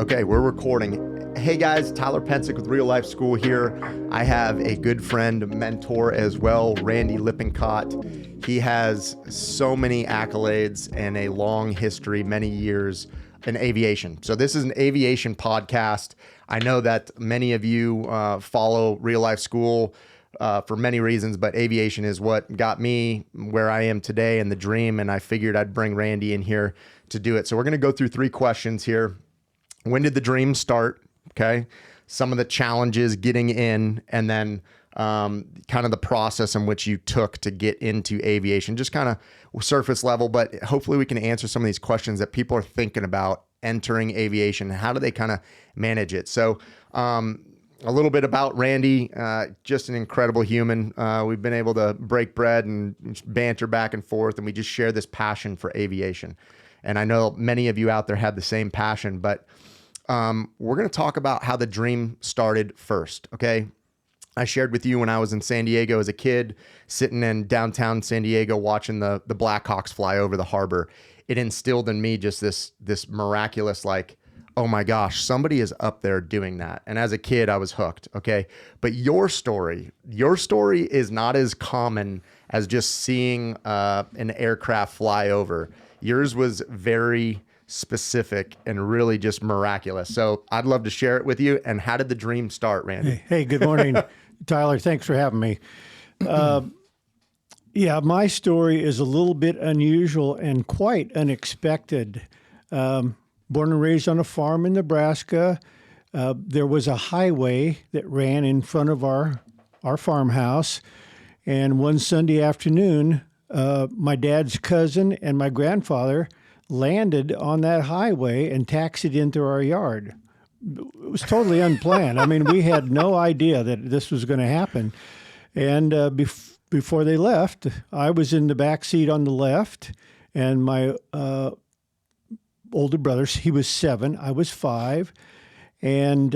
Okay, we're recording. Hey guys, Tyler Pensick with Real Life School here. I have a good friend, mentor as well, Randy Lippincott. He has so many accolades and a long history, many years in aviation. So this is an aviation podcast. I know that many of you follow Real Life School for many reasons, but aviation is what got me where I am today and the dream, and I figured I'd bring Randy in here to do it. So we're going to go through 3 questions here. When did the dream start? Okay. Some of the challenges getting in, and then kind of the process in which you took to get into aviation, just kind of surface level, but hopefully we can answer some of these questions that people are thinking about entering aviation. How do they kind of manage it? So, a little bit about Randy, just an incredible human. We've been able to break bread and banter back and forth, and we just share this passion for aviation. And I know many of you out there have the same passion, but we're going to talk about how the dream started first. Okay. I shared with you when I was in San Diego as a kid, sitting in downtown San Diego, watching the Blackhawks fly over the harbor. It instilled in me just this miraculous, like, oh my gosh, somebody is up there doing that. And as a kid, I was hooked. Okay. But your story is not as common as just seeing an aircraft fly over. Yours was very specific and really just miraculous. So I'd love to share it with you. And how did the dream start, Randy? Hey, good morning, Tyler. Thanks for having me. Yeah, my story is a little bit unusual and quite unexpected. Born and raised on a farm in Nebraska. There was a highway that ran in front of our farmhouse. And one Sunday afternoon, my dad's cousin and my grandfather landed on that highway and taxied into our yard. It was totally unplanned. I mean, we had no idea that this was going to happen. And before they left, I was in the back seat on the left, and my older brother, he was 7, I was 5. And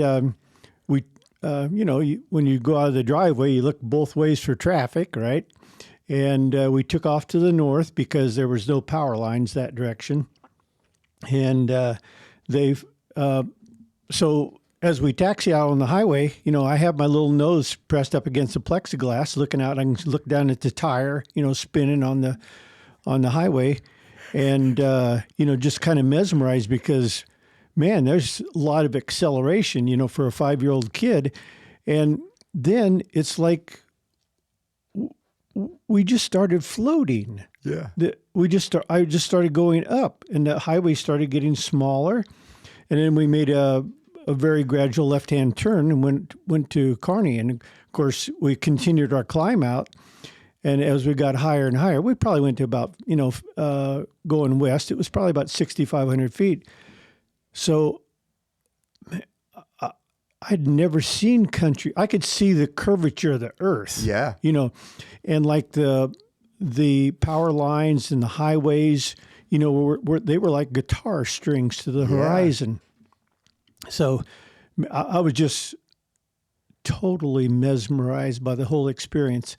we, when you go out of the driveway, you look both ways for traffic, right? And we took off to the north because there was no power lines that direction. And so as we taxi out on the highway, I have my little nose pressed up against the plexiglass, looking out. I can look down at the tire, spinning on the highway, and just kind of mesmerized because, man, there's a lot of acceleration, for a 5-year-old kid. And then it's like we just started floating. Yeah. I just started going up, and the highway started getting smaller. And then we made a very gradual left-hand turn and went to Kearney. And of course, we continued our climb out. And as we got higher and higher, we probably went to about, going west, it was probably about 6,500 feet. So I'd never seen country. I could see the curvature of the earth. Yeah. And like the power lines and the highways, they were like guitar strings to the horizon. So I was just totally mesmerized by the whole experience.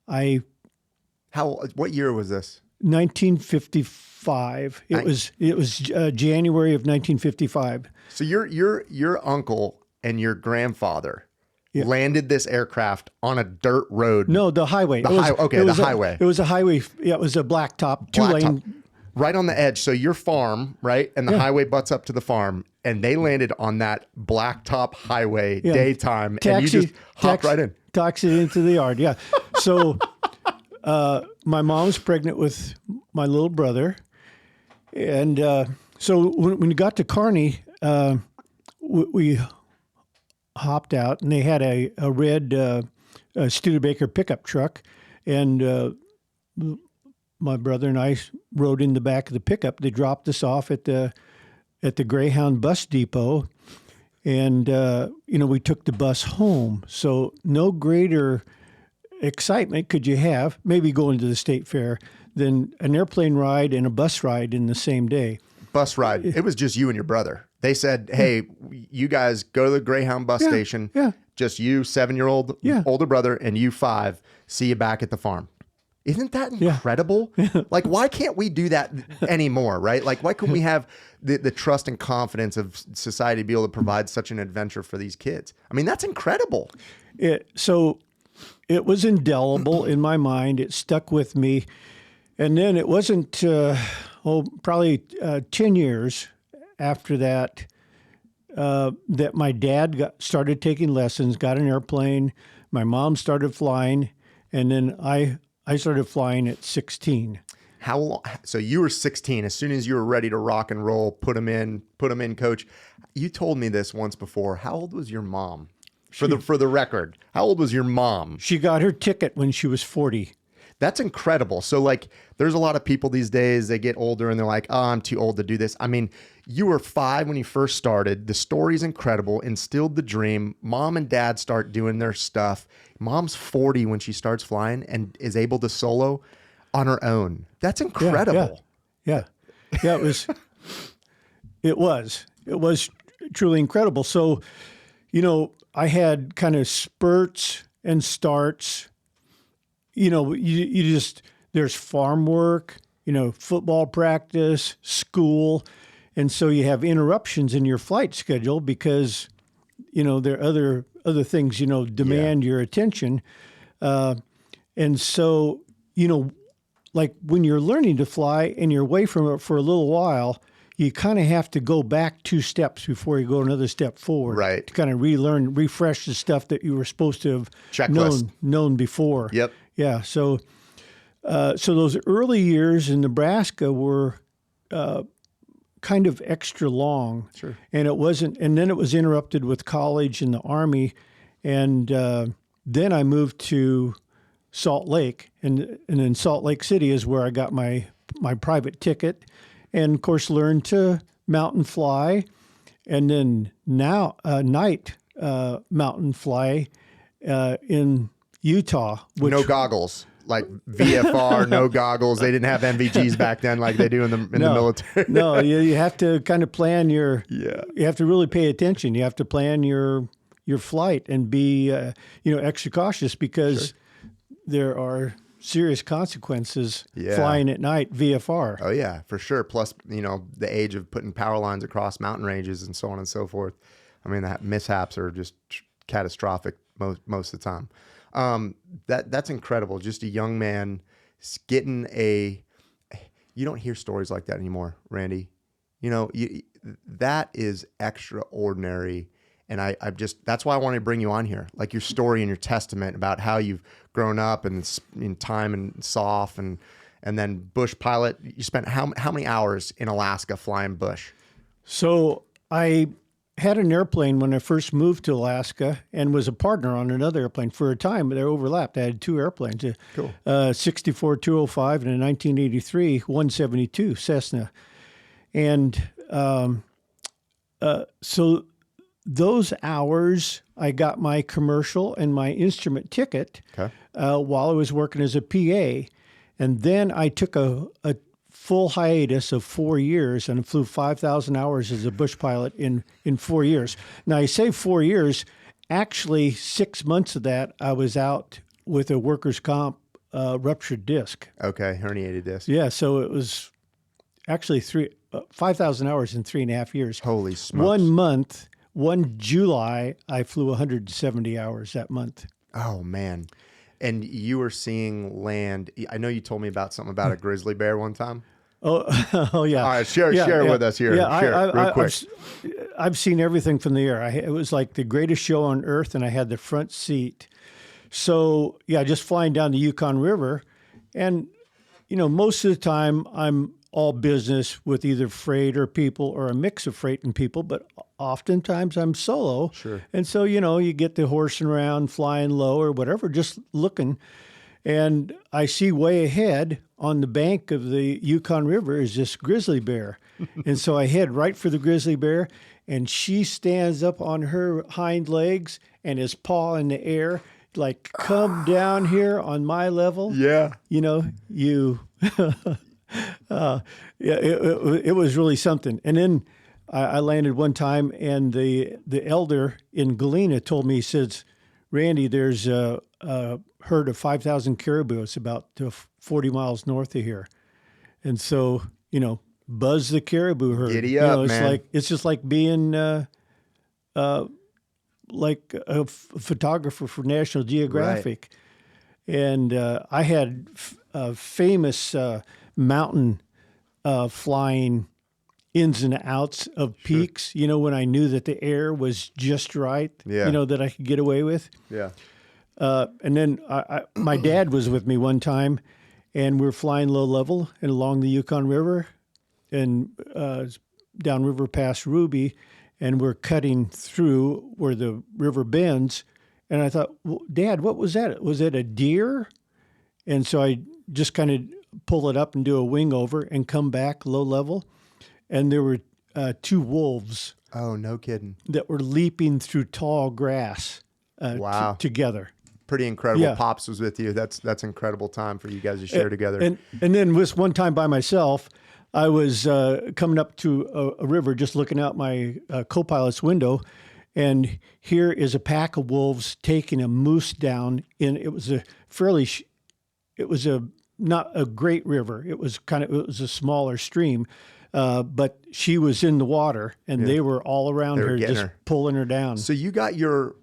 What year was this? 1955. It was January of 1955. So your uncle and your grandfather landed this aircraft on a dirt road. No, the highway. The highway. It was a highway. Yeah, it was a blacktop, 2-lane. Right on the edge. So your farm, right? And the highway butts up to the farm, and they landed on that blacktop highway daytime, and you just hopped right in. Taxied into the yard, yeah. So my mom's pregnant with my little brother. And so when we got to Kearney, we hopped out, and they had a red Studebaker pickup truck, and my brother and I rode in the back of the pickup. They dropped us off at the Greyhound bus depot, and we took the bus home. So no greater excitement could you have, maybe going to the state fair, than an airplane ride and a bus ride in the same day. Bus ride. It was just you and your brother. They said, hey, you guys go to the Greyhound bus station. Yeah. Just you, 7-year-old older brother, and you 5. See you back at the farm. Isn't that incredible? Like, why can't we do that anymore, right? Like, why couldn't we have the trust and confidence of society to be able to provide such an adventure for these kids? I mean, that's incredible. So it was indelible in my mind. It stuck with me. And then it wasn't, probably 10 years after that, that my dad started taking lessons, got an airplane. My mom started flying. And then I started flying at 16. How long? So you were 16. As soon as you were ready to rock and roll, put them in, coach. You told me this once before. How old was your mom? For the record, how old was your mom? She got her ticket when she was 40. That's incredible. So like, there's a lot of people these days, they get older and they're like, oh, I'm too old to do this. I mean, you were 5 when you first started. The story's incredible, instilled the dream. Mom and dad start doing their stuff. Mom's 40 when she starts flying and is able to solo on her own. That's incredible. Yeah. It was truly incredible. So, I had kind of spurts and starts. You just, there's farm work, football practice, school. And so you have interruptions in your flight schedule because, there are other things, demand your attention. And so, like when you're learning to fly and you're away from it for a little while, you kind of have to go back 2 steps before you go another step forward. Right. To kind of relearn, refresh the stuff that you were supposed to have known before. Yep. Yeah. So those early years in Nebraska were kind of extra long. Sure. And then it was interrupted with college and the Army. And then I moved to Salt Lake. And in Salt Lake City is where I got my private ticket. And of course, learned to mountain fly, and then night mountain fly in Utah. No goggles, like VFR, no goggles. They didn't have NVGs back then like they do in the military. No, you have to kind of plan you have to really pay attention. You have to plan your flight and be extra cautious because there are serious consequences flying at night VFR. Oh yeah, for sure. Plus, the age of putting power lines across mountain ranges and so on and so forth. I mean, that mishaps are just catastrophic most of the time. That's incredible. Just a young man getting you don't hear stories like that anymore, Randy. That is extraordinary. And that's why I wanted to bring you on here, like your story and your testament about how you've grown up and in time and SOF and then bush pilot. You spent how many hours in Alaska flying bush? So I had an airplane when I first moved to Alaska and was a partner on another airplane for a time. They overlapped. I had 2 airplanes, cool. 64-205 and a 1983 172 Cessna. And so those hours, I got my commercial and my instrument ticket while I was working as a PA. And then I took a full hiatus of 4 years and flew 5,000 hours as a bush pilot in 4 years. Now, I say 4 years. Actually, 6 months of that, I was out with a workers' comp ruptured disc. Okay, herniated disc. Yeah, so it was actually 5,000 hours in 3.5 years. Holy smokes. 1 month. 1 July, I flew 170 hours that month. Oh, man. And you were seeing land. I know you told me about something about a grizzly bear one time. Oh yeah. All right, share with us here. Real quick. I've seen everything from the air. It was like the greatest show on earth, and I had the front seat. So, just flying down the Yukon River. And, most of the time I'm all business with either freight or people or a mix of freight and people, but oftentimes I'm solo. Sure. And so, you get the horsing around, flying low or whatever, just looking. And I see way ahead on the bank of the Yukon River is this grizzly bear. And so I head right for the grizzly bear, and she stands up on her hind legs and his paw in the air, like, come down here on my level. Yeah. It was really something. And then I landed one time, and the elder in Galena told me, he says, Randy, there's a herd of 5,000 caribou. It's about 40 miles north of here. And so, buzz the caribou herd. Giddy up, it's man. it's just like being like a photographer for National Geographic. Right. And I had famous mountain flying ins and outs of peaks, when I knew that the air was just right, that I could get away with. Yeah. And then my dad was with me one time, and we were flying low level and along the Yukon River and downriver past Ruby, and we're cutting through where the river bends. And I thought, well, Dad, what was that? Was it a deer? And so I just kind of pull it up and do a wing over and come back low level. And there were 2 wolves. Oh, no kidding. That were leaping through tall grass wow. Together. Pretty incredible. Yeah. Pops was with you. That's incredible time for you guys to share together. And then this one time by myself, I was coming up to a river, just looking out my co-pilot's window, and here is a pack of wolves taking a moose down. It was not a great river. It was a smaller stream, but she was in the water, and they were all around her, just pulling her down. So you got your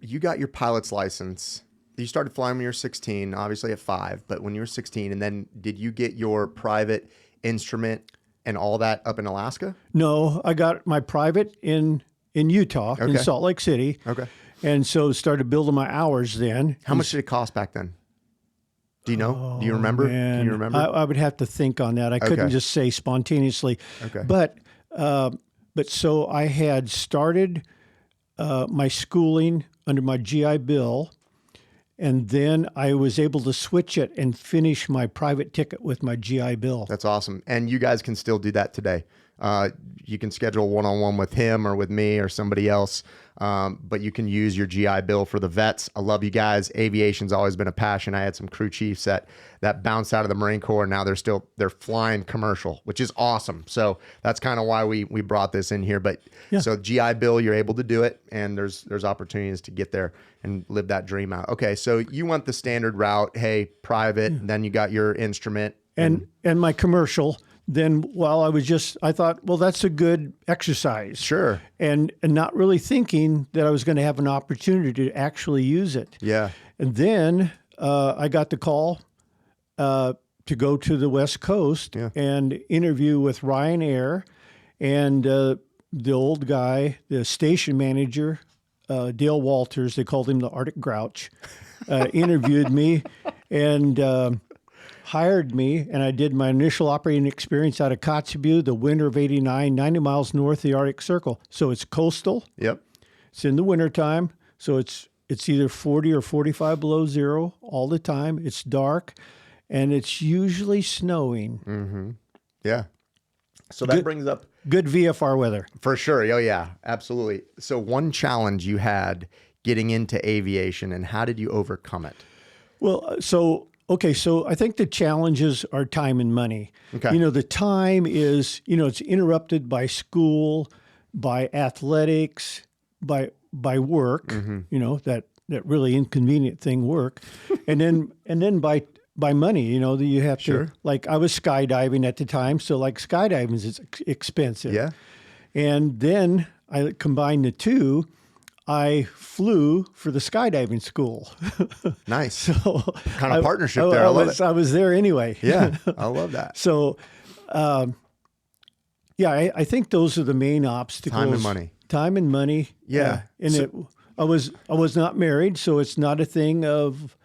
pilot's license. You started flying when you were 16, obviously at 5, but when you were 16, and then did you get your private instrument and all that up in Alaska? No, I got my private in Utah, in Salt Lake City. Okay. And so started building my hours then. How much did it cost back then? Do you know? Do you remember? Man. Can you remember? I would have to think on that. I couldn't just say spontaneously. Okay. But so I had started my schooling under my GI Bill, and then I was able to switch it and finish my private ticket with my GI Bill. That's awesome. And you guys can still do that today. You can schedule one-on-one with him or with me or somebody else, but you can use your GI Bill for the vets. I love you guys. Aviation's always been a passion. I had some crew chiefs that bounced out of the Marine Corps. Now they're flying commercial, which is awesome. So that's kind of why we brought this in here. But so GI Bill, you're able to do it, and there's opportunities to get there and live that dream out. Okay, so you went the standard route. Hey, private. And then you got your instrument and my commercial. Then while I thought, well, that's a good exercise. Sure. And not really thinking that I was going to have an opportunity to actually use it. Yeah. And then I got the call to go to the West Coast and interview with Ryanair, and the old guy, the station manager, Dale Walters, they called him the Arctic Grouch, interviewed me and hired me, and I did my initial operating experience out of Kotzebue, the winter of '89, 90 miles north of the Arctic Circle. So it's coastal. Yep. It's in the wintertime, so it's either 40 or 45 below zero all the time. It's dark, and it's usually snowing. Mm-hmm. Yeah. So that brings up... Good VFR weather. For sure. Oh, yeah, absolutely. So one challenge you had getting into aviation, and how did you overcome it? Well, so I think the challenges are time and money. Okay. The time is, it's interrupted by school, by athletics, by work, that really inconvenient thing, work. and then by money, you have to, like I was skydiving at the time. So like skydiving is expensive. Yeah. And then I combined the two. I flew for the skydiving school. Nice. So kind of partnership there. I love it. I was there anyway. Yeah, I love that. So, I think those are the main obstacles. Time and money. Time and money. Yeah. I was not married, so it's not a thing of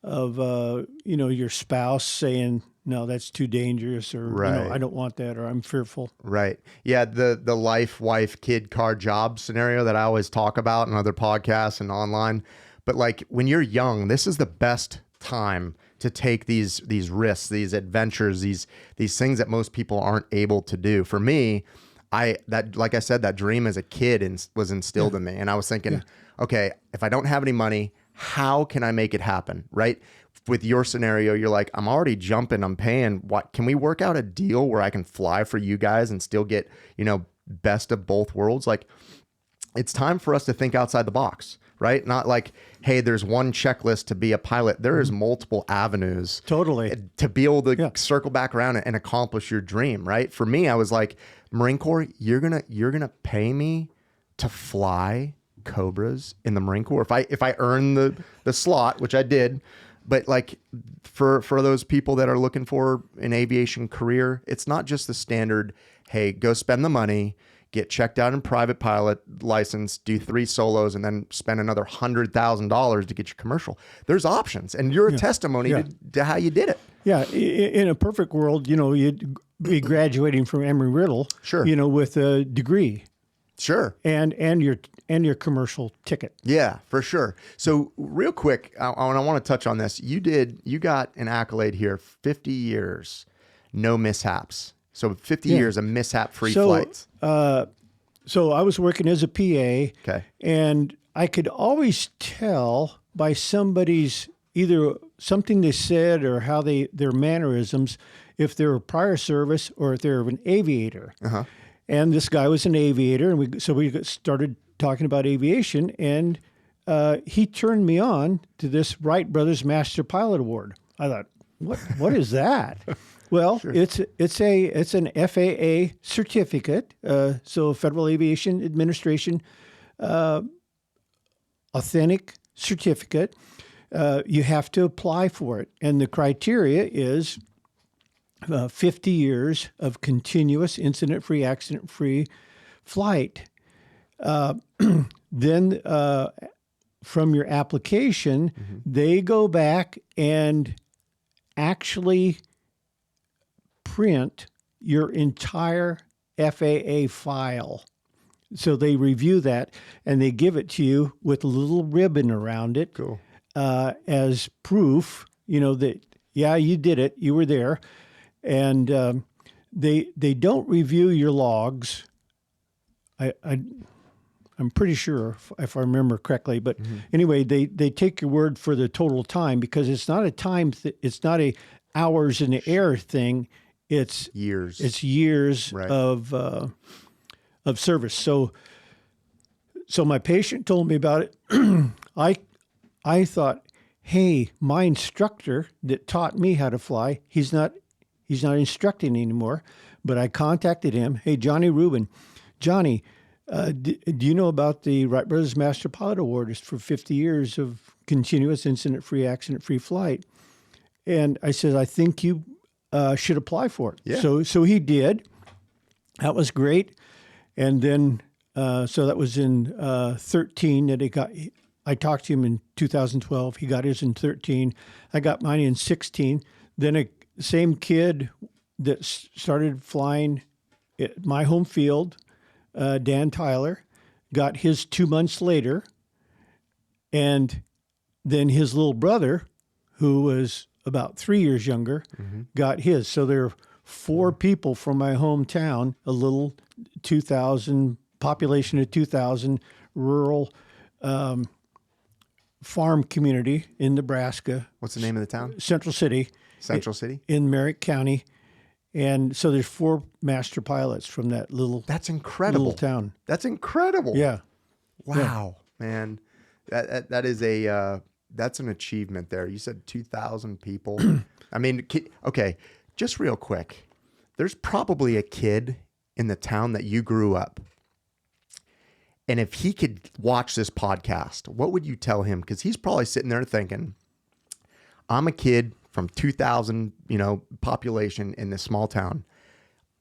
your spouse saying, no, that's too dangerous, or I don't want that, or I'm fearful. Right. Yeah. The life, wife, kid, car, job scenario that I always talk about in other podcasts and online. But like when you're young, this is the best time to take these risks, these adventures, these things that most people aren't able to do. For me, like I said, that dream as a kid was instilled in me, and I was thinking, okay, if I don't have any money, how can I make it happen? Right. With your scenario, you're like, I'm already jumping, I'm paying. What can we work out a deal where I can fly for you guys and still get, best of both worlds? Like, it's time for us to think outside the box, right? Not like, hey, there's one checklist to be a pilot. There is multiple avenues Totally. to be able to circle back around and accomplish your dream, right? For me, I was like, Marine Corps, you're gonna pay me to fly Cobras in the Marine Corps if I earn the slot, which I did. But like for those people that are looking for an aviation career, it's not just the standard, hey, go spend the money, get checked out in private pilot license, do 3 solos, and then spend another $100,000 to get your commercial. There's options, and you're a testimony to how you did it. Yeah, in a perfect world, you'd be graduating from Embry-Riddle, Sure, with a degree. Sure. And your commercial ticket. Yeah, for sure. So real quick, I want to touch on this. You got an accolade here, 50 years, no mishaps. So 50 years of mishap-free flights. So I was working as a PA. Okay. And I could always tell by somebody's either something they said or how their mannerisms, if they're a prior service or if they're an aviator. Uh-huh. And this guy was an aviator, and we started talking about aviation, and he turned me on to this Wright Brothers Master Pilot Award. I thought, what is that? Well, sure. it's an FAA certificate, so Federal Aviation Administration authentic certificate. You have to apply for it, and the criteria is 50 years of continuous incident-free, accident-free flight. Then from your application, they go back and actually print your entire FAA file. So they review that, and they give it to you with a little ribbon around it. Cool. As proof, that, yeah, you did it, you were there. And they don't review your logs. I'm pretty sure if I remember correctly, but anyway, they take your word for the total time, because it's not a time. It's not a hours in the air thing. It's years. It's years right. of service. So my patient told me about it. I thought, hey, my instructor that taught me how to fly, he's not instructing anymore, but I contacted him. Hey, Johnny Rubin. Johnny, do you know about the Wright Brothers Master Pilot Award? It's for 50 years of continuous incident-free, accident-free flight. And I said, I think you should apply for it. Yeah. So he did. That was great. And then, so that was in 13 that he got. I talked to him in 2012. He got his in 13. I got mine in 16. Then same kid that started flying at my home field, Dan Tyler, got his 2 months later. And then his little brother, who was about 3 years younger, got his. So there are 4 people from my hometown, a little 2,000, population of 2,000, rural farm community in Nebraska. What's the name of the town? Central City. Central City? In Merritt County. And so there's 4 master pilots from that That's incredible. little town. That's incredible. Yeah. Wow, man. That is that's an achievement there. You said 2,000 people. I mean, okay, just real quick. There's probably a kid in the town that you grew up. And if he could watch this podcast, what would you tell him? Because he's probably sitting there thinking, I'm a kid from 2,000, population in this small town.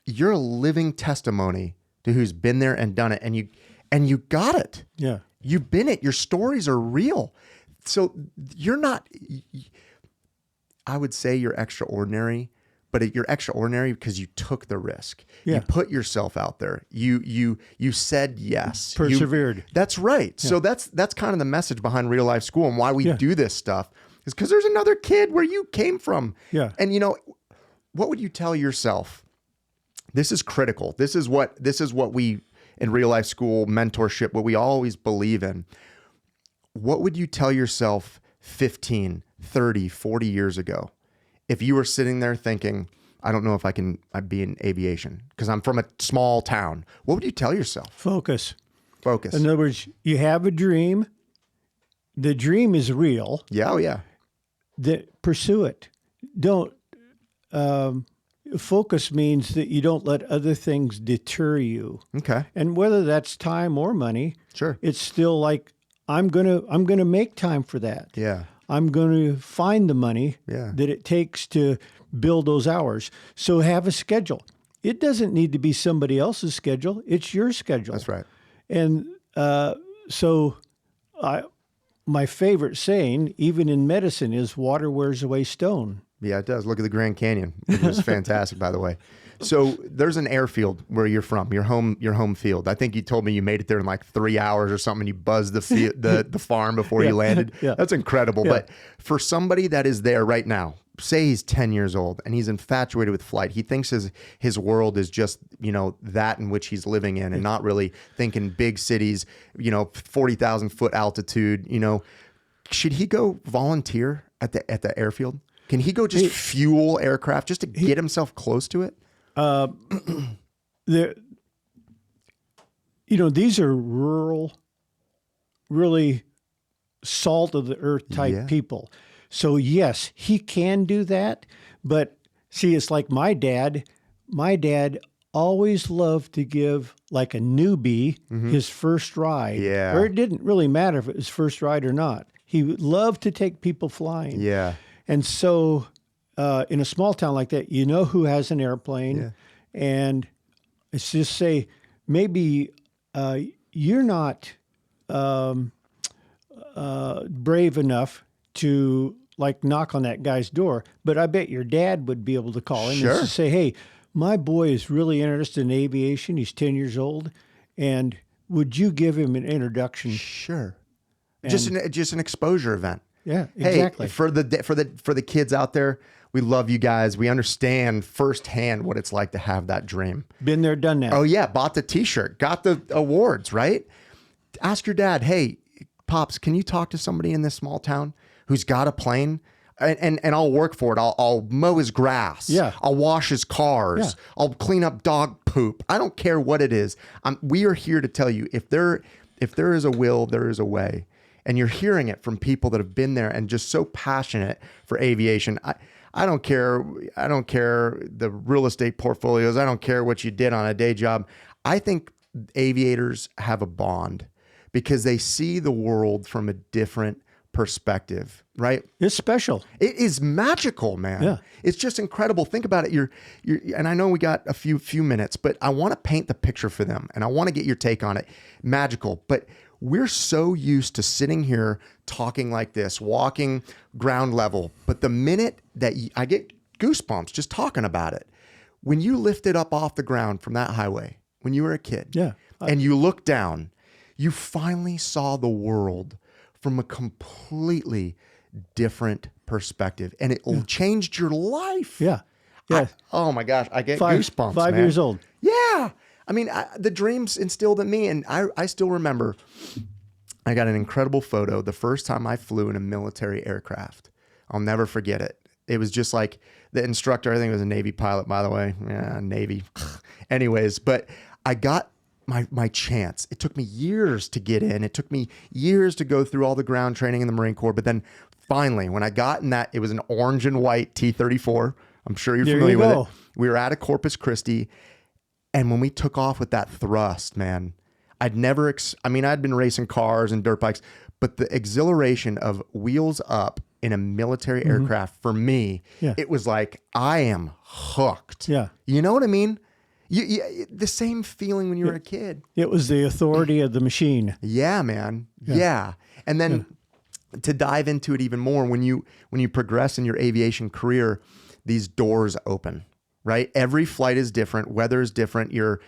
You're a living testimony to who's been there and done it. And you got it. Yeah. You've been it. Your stories are real. So you're not, I would say you're extraordinary, but you're extraordinary because you took the risk. Yeah. You put yourself out there. You said yes. Persevered. That's right. Yeah. So that's kind of the message behind Real Life School and why we do this stuff, is because there's another kid where you came from. Yeah. And what would you tell yourself? This is critical. This is what we in Real Life School mentorship, what we always believe in. What would you tell yourself 15, 30, 40 years ago if you were sitting there thinking, I don't know if I'd be in aviation because I'm from a small town? What would you tell yourself? Focus. Focus. In other words, you have a dream the dream is real. Yeah. Oh, yeah. Pursue it. Don't focus means that you don't let other things deter you. Okay. And whether that's time or money, Sure. it's still like I'm gonna make time for that. Yeah. I'm gonna find the money Yeah. that it takes to build those hours. So have a schedule. It doesn't need to be somebody else's schedule. It's your schedule. That's right. And so my favorite saying, even in medicine, is water wears away stone. Yeah, it does. Look at the Grand Canyon. It was fantastic, by the way. So there's an airfield where you're from, your home field. I think you told me you made it there in like 3 hours or something. You buzzed the farm before you landed. Yeah. That's incredible. Yeah. But for somebody that is there right now, say he's 10 years old and he's infatuated with flight. He thinks his world is just, that in which he's living in, and not really thinking big cities, 40,000 foot altitude. Should he go volunteer at the airfield? Can he go just fuel aircraft just to get himself close to it? These are rural, really salt of the earth type people. So yes, he can do that. But see, it's like my dad. My dad always loved to give like a newbie his first ride. Yeah. Or it didn't really matter if it was first ride or not. He loved to take people flying. Yeah. And so in a small town like that, who has an airplane, and let's just say maybe you're not brave enough to like knock on that guy's door, but I bet your dad would be able to call him and say, hey, my boy is really interested in aviation. He's 10 years old. And would you give him an introduction? Sure. Just an exposure event. Yeah, exactly. Hey, for the kids out there, we love you guys. We understand firsthand what it's like to have that dream. Been there, done that. Oh yeah, bought the T-shirt, got the awards, right? Ask your dad, hey, Pops, can you talk to somebody in this small town who's got a plane? And I'll work for it. I'll mow his grass. Yeah. I'll wash his cars. Yeah. I'll clean up dog poop. I don't care what it is. We are here to tell you, if there is a will, there is a way. And you're hearing it from people that have been there and just so passionate for aviation. I don't care. I don't care the real estate portfolios. I don't care what you did on a day job. I think aviators have a bond because they see the world from a different perspective, right? It's special. It is magical, man. Yeah. It's just incredible. Think about it. And I know we got a few minutes, but I want to paint the picture for them and I want to get your take on it. Magical. But we're so used to sitting here talking like this, walking ground level. But the minute that I get goosebumps just talking about it, when you lifted up off the ground from that highway, when you were a kid, and you looked down, you finally saw the world from a completely different perspective, and it changed your life. Yeah. Oh my gosh, I get goosebumps. 5 years old. Yeah. I mean, the dreams instilled in me, and I still remember I got an incredible photo the first time I flew in a military aircraft. I'll never forget it. It was just like the instructor, I think it was a Navy pilot, by the way. Yeah, Navy. Anyways, but I got my chance. It took me years to get in. It took me years to go through all the ground training in the Marine Corps. But then finally, when I got in that, it was an orange and white T-34. I'm sure you're familiar with it. We were out of Corpus Christi. And when we took off with that thrust, man, I'd been racing cars and dirt bikes, but the exhilaration of wheels up in a military aircraft, for me, it was like, I am hooked. Yeah. You know what I mean? You the same feeling when you were a kid. It was the authority of the machine. Yeah, man. Yeah. And then to dive into it even more, when you progress in your aviation career, these doors open, right? Every flight is different. Weather is different. Your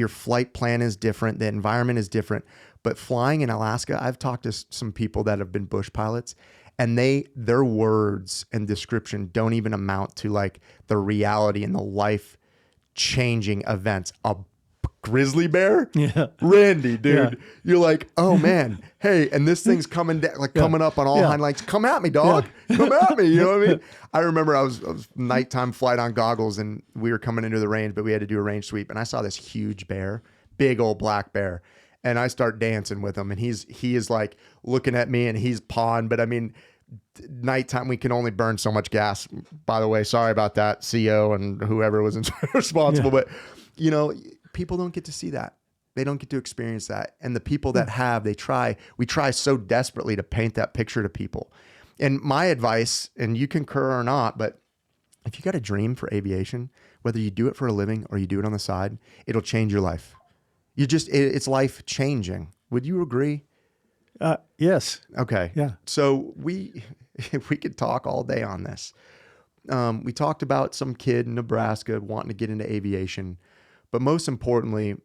flight plan is different. The environment is different. But flying in Alaska, I've talked to some people that have been bush pilots, and their words and description don't even amount to like the reality and the life changing events. A grizzly bear? Yeah. Randy, dude. You're like, oh man, hey, and this thing's coming down, coming up on all hind legs. Come at me, dog. Come at me. You know what I mean? I remember I was nighttime flight on goggles, and we were coming into the range, but we had to do a range sweep, and I saw this huge bear, big old black bear. and I start dancing with him, and he is like looking at me, and he's pawing. But I mean, nighttime we can only burn so much gas. By the way, sorry about that, CO and whoever was responsible. But you know, people don't get to see that. They don't get to experience that. And the people that have, we try so desperately to paint that picture to people. And my advice, and you concur or not, but if you got a dream for aviation, whether you do it for a living or you do it on the side, it'll change your life. It's life changing. Would you agree? Yes. Okay. Yeah. So we could talk all day on this. We talked about some kid in Nebraska wanting to get into aviation, but most importantly,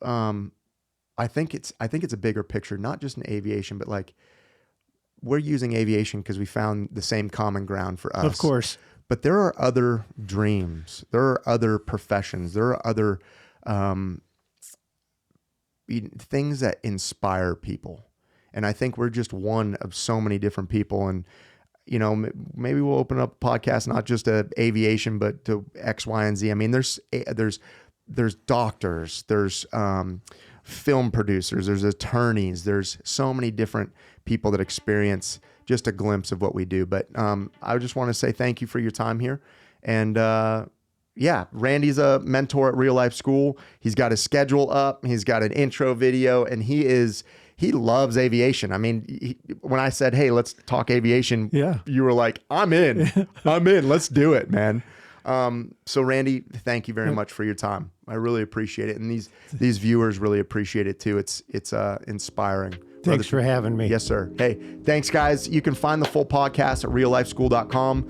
I think it's a bigger picture, not just in aviation, but like we're using aviation because we found the same common ground for us. Of course. But there are other dreams. There are other professions. There are other things that inspire people. And I think we're just one of so many different people. And, you know, maybe we'll open up a podcast, not just to aviation, but to X, Y, and Z. I mean, there's doctors, there's film producers, there's attorneys, there's so many different people that experience just a glimpse of what we do. But I just want to say thank you for your time here. And yeah, Randy's a mentor at Real Life School. He's got his schedule up. He's got an intro video, and he loves aviation. I mean, when I said, hey, let's talk aviation, you were like, I'm in. I'm in. Let's do it, man. So Randy, thank you very much for your time. I really appreciate it. And these viewers really appreciate it too. It's inspiring. Thanks for having me. Yes, sir. Hey, thanks guys. You can find the full podcast at reallifeschool.com.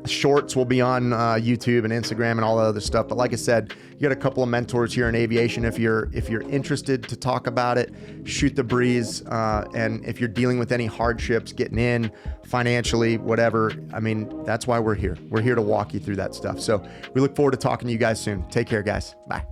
Shorts will be on YouTube and Instagram and all that other stuff. But like I said, you got a couple of mentors here in aviation. If you're interested to talk about it, shoot the breeze. And if you're dealing with any hardships, getting in financially, whatever, I mean, that's why we're here. We're here to walk you through that stuff. So we look forward to talking to you guys soon. Take care, guys. Bye.